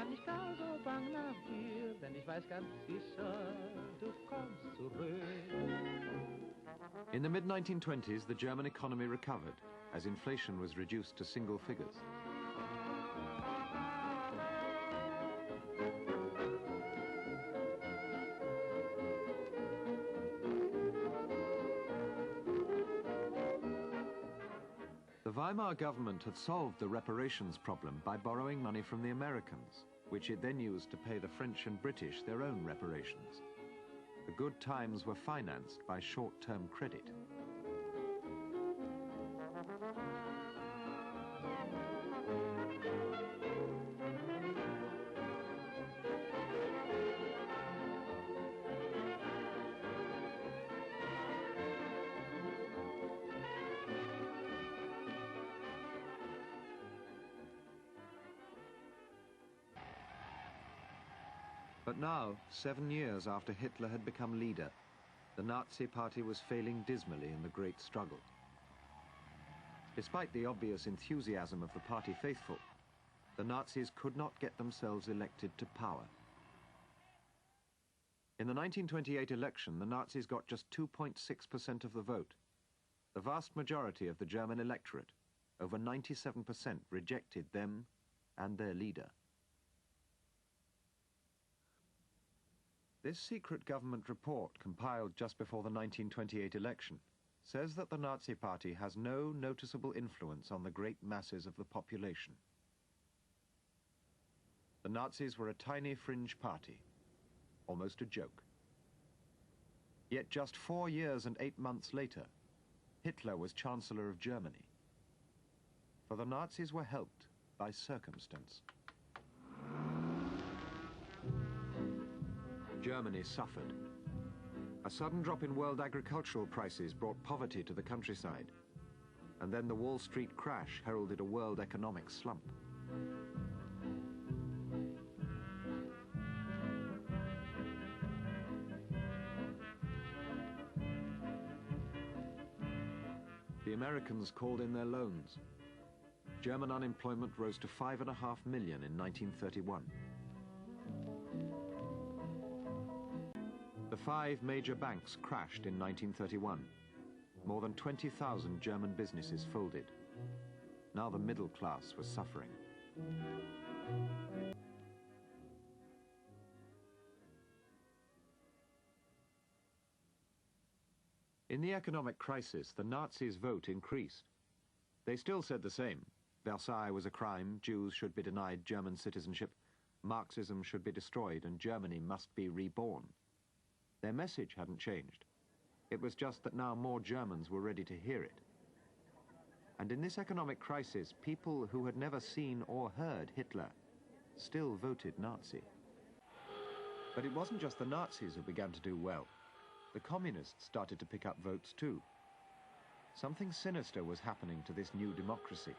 gar nicht gar so bang nach dir, denn ich weiß ganz sicher, du kommst zurück. In the mid-1920s, the German economy recovered as inflation was reduced to single figures. The Weimar government had solved the reparations problem by borrowing money from the Americans, which it then used to pay the French and British their own reparations. The good times were financed by short-term credit. But now, 7 years after Hitler had become leader, the Nazi Party was failing dismally in the great struggle. Despite the obvious enthusiasm of the party faithful, the Nazis could not get themselves elected to power. In the 1928 election, the Nazis got just 2.6% of the vote. The vast majority of the German electorate, over 97%, rejected them and their leader. This secret government report, compiled just before the 1928 election, says that the Nazi Party has no noticeable influence on the great masses of the population. The Nazis were a tiny fringe party, almost a joke. Yet just 4 years and 8 months later, Hitler was Chancellor of Germany. For the Nazis were helped by circumstance. Germany suffered. A sudden drop in world agricultural prices brought poverty to the countryside, and then the Wall Street crash heralded a world economic slump. The Americans called in their loans. German unemployment rose to 5.5 million in 1931. The 5 major banks crashed in 1931. More than 20,000 German businesses folded. Now the middle class was suffering. In the economic crisis, the Nazis' vote increased. They still said the same. Versailles was a crime, Jews should be denied German citizenship, Marxism should be destroyed, and Germany must be reborn. Their message hadn't changed. It was just that now more Germans were ready to hear it. And in this economic crisis, people who had never seen or heard Hitler still voted Nazi. But it wasn't just the Nazis who began to do well. The communists started to pick up votes too. Something sinister was happening to this new democracy.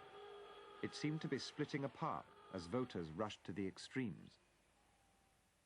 It seemed to be splitting apart as voters rushed to the extremes.